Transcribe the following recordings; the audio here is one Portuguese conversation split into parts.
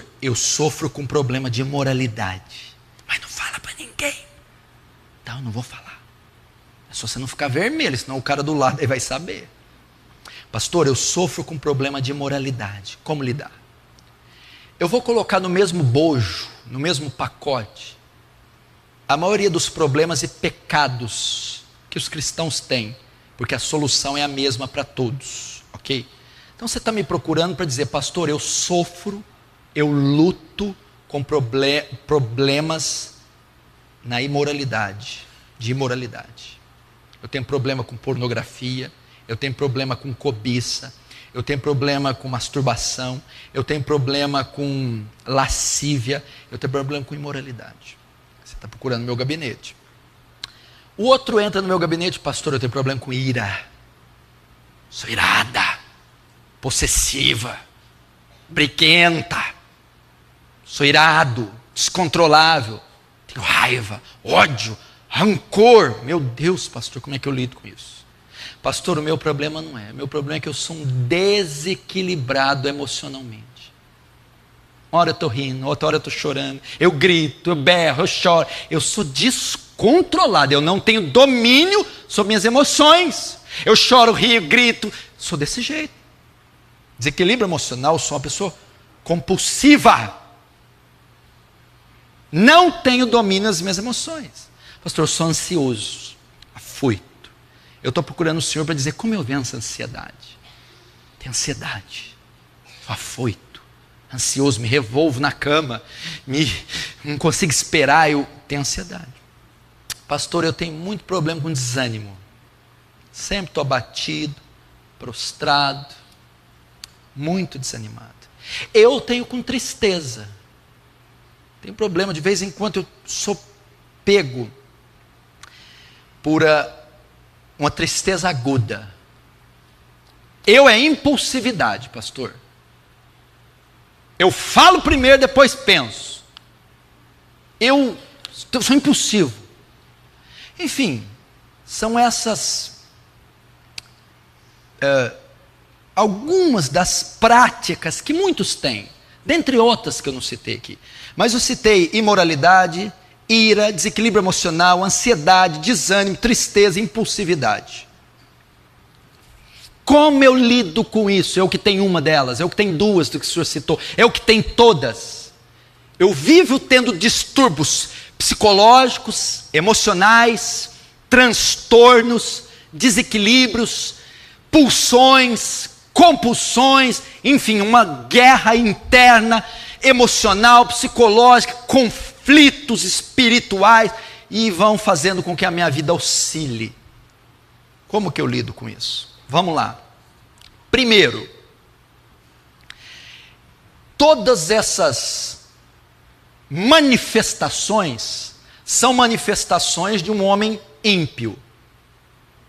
pastor, eu sofro com problema de imoralidade. Mas não fala para ninguém. Então, eu não vou falar. É só você não ficar vermelho, senão o cara do lado aí vai saber. Pastor, eu sofro com problema de imoralidade. Como lidar? Eu vou colocar no mesmo bojo, no mesmo pacote, a maioria dos problemas e pecados que os cristãos têm, porque a solução é a mesma para todos, ok? Então você está me procurando para dizer, pastor, eu sofro, eu luto com problemas na imoralidade, de imoralidade. Eu tenho problema com pornografia, eu tenho problema com cobiça, eu tenho problema com masturbação, eu tenho problema com lascívia, eu tenho problema com imoralidade. Você está procurando no meu gabinete. O outro entra no meu gabinete, pastor, eu tenho problema com ira. Sou irada, possessiva, briguenta, sou irado, descontrolável, tenho raiva, ódio, rancor. Meu Deus, pastor, como é que eu lido com isso? Pastor, o meu problema não é. O meu problema é que eu sou um desequilibrado emocionalmente. Uma hora eu estou rindo, outra hora eu estou chorando, eu grito, eu berro, eu choro. Eu sou descontrolado, eu não tenho domínio sobre minhas emoções. Eu choro, rio, grito, sou desse jeito. Desequilíbrio emocional, sou uma pessoa compulsiva. Não tenho domínio das minhas emoções. Pastor, eu sou ansioso, afoito. Eu estou procurando o Senhor para dizer como eu venço a ansiedade. Tenho ansiedade, sou afoito, ansioso, me revolvo na cama, não consigo esperar, eu tenho ansiedade. Pastor, eu tenho muito problema com desânimo. Sempre estou abatido, prostrado, muito desanimado. Eu tenho com tristeza. Tenho problema, de vez em quando eu sou pego por uma tristeza aguda. Eu é impulsividade, pastor. Eu falo primeiro, depois penso. Eu sou impulsivo. Enfim, são essas algumas das práticas que muitos têm, dentre outras que eu não citei aqui. Mas eu citei imoralidade, ira, desequilíbrio emocional, ansiedade, desânimo, tristeza, impulsividade. Como eu lido com isso? Eu que tenho uma delas, eu que tenho duas do que o senhor citou, eu que tenho todas. Eu vivo tendo distúrbios psicológicos, emocionais, transtornos, desequilíbrios, pulsões, compulsões, enfim, uma guerra interna, emocional, psicológica, conflitos espirituais, e vão fazendo com que a minha vida oscile. Como que eu lido com isso? Vamos lá. Primeiro, todas essas manifestações são manifestações de um homem ímpio,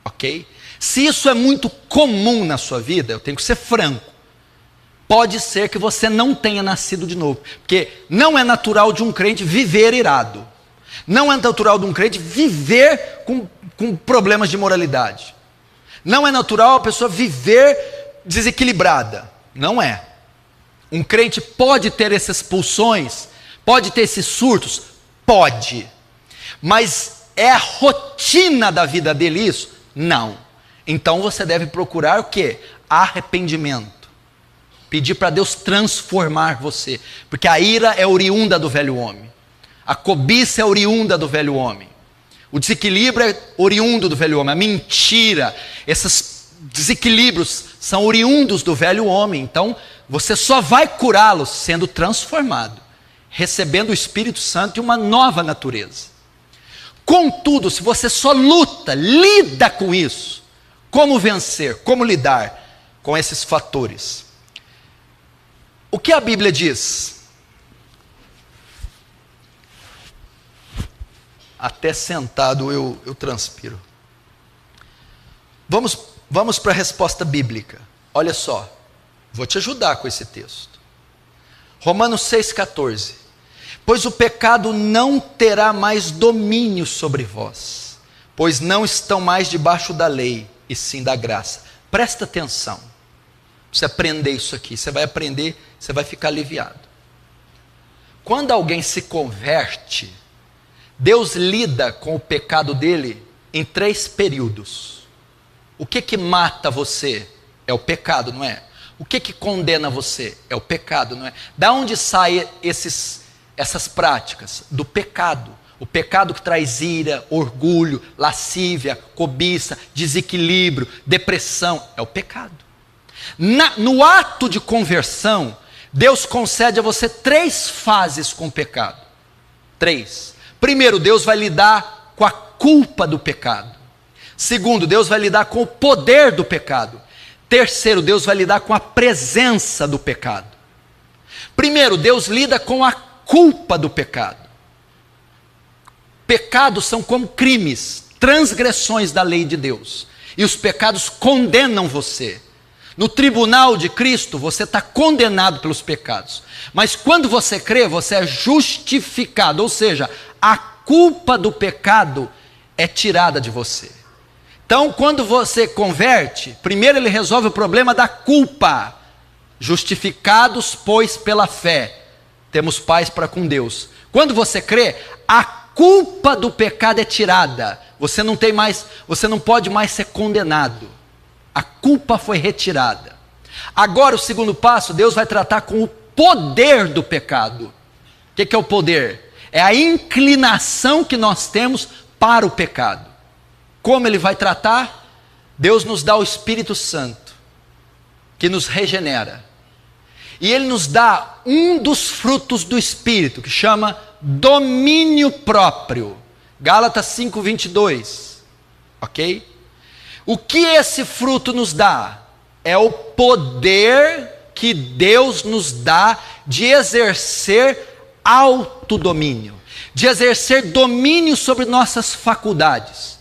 ok? Se isso é muito comum na sua vida, eu tenho que ser franco, pode ser que você não tenha nascido de novo, porque não é natural de um crente viver irado, não é natural de um crente viver com problemas de moralidade, não é natural a pessoa viver desequilibrada, não é. Um crente pode ter essas pulsões, pode ter esses surtos, pode, mas é a rotina da vida dele isso? Não. Então você deve procurar o quê? Arrependimento. Pedir para Deus transformar você, porque a ira é oriunda do velho homem, a cobiça é oriunda do velho homem, o desequilíbrio é oriundo do velho homem, a mentira, esses desequilíbrios são oriundos do velho homem. Então você só vai curá-los sendo transformado, recebendo o Espírito Santo e uma nova natureza. Contudo, se você só lida com isso, como vencer, como lidar com esses fatores? O que a Bíblia diz? Até sentado eu transpiro. Vamos para a resposta bíblica. Olha só, vou te ajudar com esse texto. Romanos 6,14. Pois o pecado não terá mais domínio sobre vós, pois não estão mais debaixo da lei, e sim da graça. Presta atenção. Você aprender isso aqui, você vai aprender, você vai ficar aliviado. Quando alguém se converte, Deus lida com o pecado dele em 3 períodos. O que mata você? É o pecado, não é? O que condena você? É o pecado, não é? Da onde saem essas práticas? Do pecado. O pecado que traz ira, orgulho, lascívia, cobiça, desequilíbrio, depressão. É o pecado. No ato de conversão, Deus concede a você 3 fases com o pecado. 3. Primeiro, Deus vai lidar com a culpa do pecado. Segundo, Deus vai lidar com o poder do pecado. Terceiro, Deus vai lidar com a presença do pecado. Primeiro, Deus lida com a culpa do pecado. Pecados são como crimes, transgressões da lei de Deus. E os pecados condenam você. No tribunal de Cristo, você está condenado pelos pecados. Mas quando você crê, você é justificado. Ou seja, a culpa do pecado é tirada de você. Então, quando você converte, primeiro ele resolve o problema da culpa. Justificados, pois, pela fé, temos paz para com Deus. Quando você crê, a culpa do pecado é tirada. Você não pode mais ser condenado. A culpa foi retirada. Agora o segundo passo, Deus vai tratar com o poder do pecado. O que é o poder? É a inclinação que nós temos para o pecado. Como ele vai tratar? Deus nos dá o Espírito Santo, que nos regenera. E ele nos dá um dos frutos do Espírito, que chama domínio próprio. Gálatas 5:22. Ok? O que esse fruto nos dá? É o poder que Deus nos dá de exercer autodomínio, de exercer domínio sobre nossas faculdades.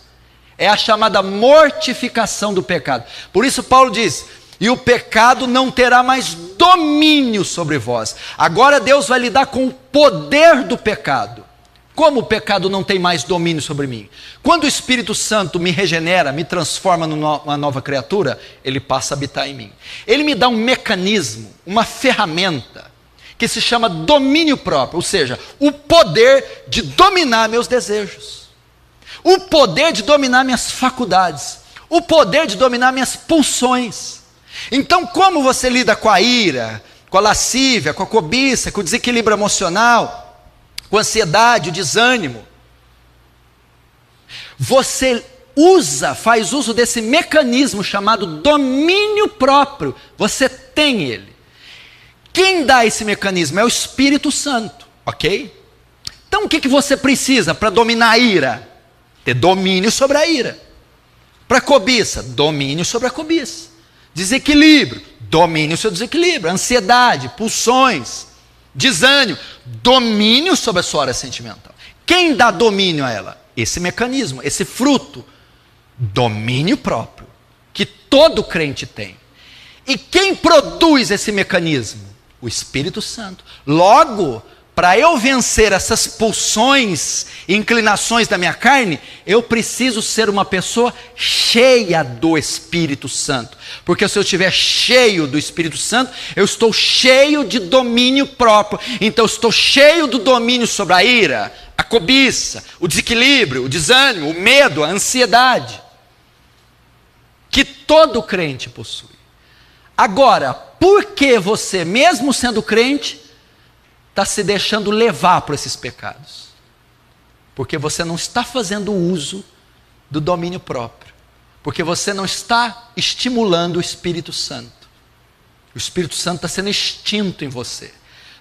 É a chamada mortificação do pecado. Por isso Paulo diz: e o pecado não terá mais domínio sobre vós. Agora Deus vai lidar com o poder do pecado. Como o pecado não tem mais domínio sobre mim? Quando o Espírito Santo me regenera, me transforma numa nova criatura, ele passa a habitar em mim. Ele me dá um mecanismo, uma ferramenta, que se chama domínio próprio, ou seja, o poder de dominar meus desejos, o poder de dominar minhas faculdades, o poder de dominar minhas pulsões. Então, como você lida com a ira, com a lascívia, com a cobiça, com o desequilíbrio emocional, com a ansiedade, o desânimo? Você faz uso desse mecanismo chamado domínio próprio. Você tem ele. Quem dá esse mecanismo? É o Espírito Santo, ok? Então o que você precisa para dominar a ira? Ter domínio sobre a ira. Para a cobiça, domínio sobre a cobiça. Desequilíbrio, domínio sobre o desequilíbrio. Ansiedade, pulsões, desânimo, domínio sobre a sua área sentimental. Quem dá domínio a ela? Esse mecanismo, esse fruto, domínio próprio, que todo crente tem. E quem produz esse mecanismo? O Espírito Santo. Logo, para eu vencer essas pulsões e inclinações da minha carne, eu preciso ser uma pessoa cheia do Espírito Santo. Porque se eu estiver cheio do Espírito Santo, eu estou cheio de domínio próprio. Então eu estou cheio do domínio sobre a ira, a cobiça, o desequilíbrio, o desânimo, o medo, a ansiedade, que todo crente possui. Agora, por que você, mesmo sendo crente, está se deixando levar por esses pecados? Porque você não está fazendo uso do domínio próprio. Porque você não está estimulando o Espírito Santo. O Espírito Santo está sendo extinto em você.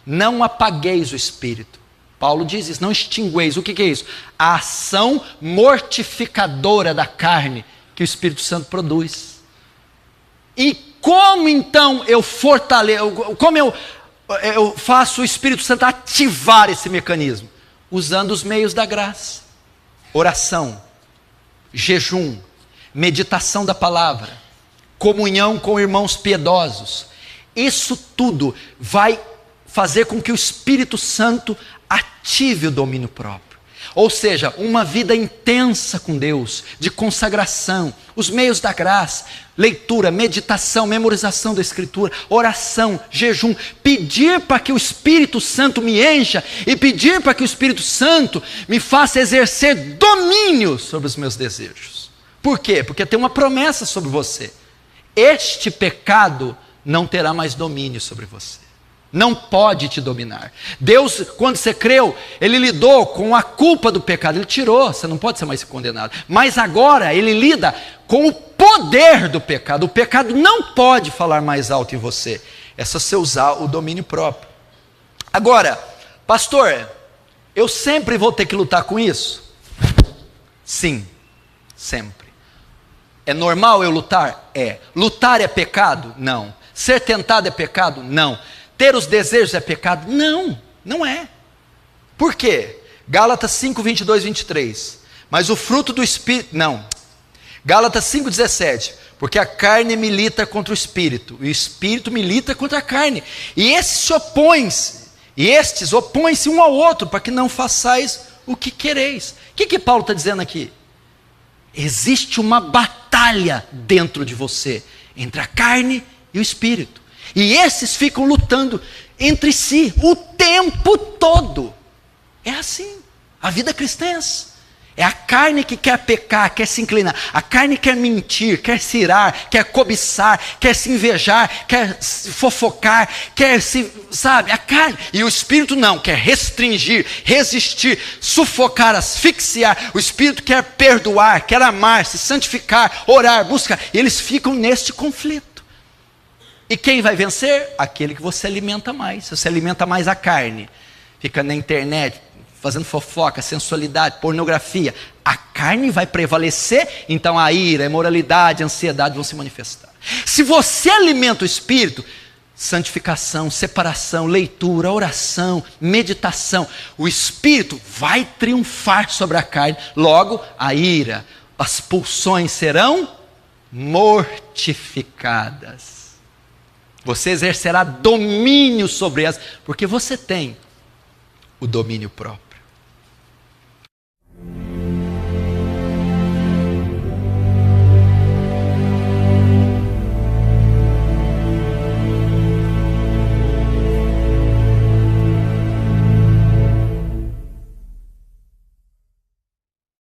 Não apagueis o Espírito. Paulo diz isso, não extingueis. O que é isso? A ação mortificadora da carne que o Espírito Santo produz. E como então eu fortaleço, como eu faço o Espírito Santo ativar esse mecanismo? Usando os meios da graça. Oração, jejum, meditação da palavra, comunhão com irmãos piedosos. Isso tudo vai fazer com que o Espírito Santo ative o domínio próprio. Ou seja, uma vida intensa com Deus, de consagração, os meios da graça, leitura, meditação, memorização da Escritura, oração, jejum, pedir para que o Espírito Santo me encha e pedir para que o Espírito Santo me faça exercer domínio sobre os meus desejos. Por quê? Porque tem uma promessa sobre você. Este pecado não terá mais domínio sobre você. Não pode te dominar. Deus, quando você creu, Ele lidou com a culpa do pecado. Ele tirou, você não pode ser mais condenado. Mas agora Ele lida com o poder do pecado. O pecado não pode falar mais alto em você. É só você usar o domínio próprio. Agora, pastor, eu sempre vou ter que lutar com isso? Sim, sempre. É normal eu lutar? É. Lutar é pecado? Não. Ser tentado é pecado? Não. Ter os desejos é pecado? Não, não é. Por quê? Gálatas 5, 22, 23. Mas o fruto do Espírito, não. Gálatas 5, 17. Porque a carne milita contra o Espírito, e o Espírito milita contra a carne. E estes opõem-se um ao outro, para que não façais o que quereis. O que Paulo está dizendo aqui? Existe uma batalha dentro de você, entre a carne e o Espírito. E esses ficam lutando entre si o tempo todo. É assim. A vida cristã é essa. É a carne que quer pecar, quer se inclinar. A carne quer mentir, quer se irar, quer cobiçar, quer se invejar, quer se fofocar, quer se, sabe, a carne. E o Espírito não, quer restringir, resistir, sufocar, asfixiar. O Espírito quer perdoar, quer amar, se santificar, orar, buscar. E eles ficam neste conflito. E quem vai vencer? Aquele que você alimenta mais. Se você alimenta mais a carne, fica na internet, fazendo fofoca, sensualidade, pornografia, a carne vai prevalecer, então a ira, a imoralidade, a ansiedade vão se manifestar. Se você alimenta o Espírito, santificação, separação, leitura, oração, meditação, o Espírito vai triunfar sobre a carne, logo a ira, as pulsões serão mortificadas. Você exercerá domínio sobre elas, porque você tem o domínio próprio.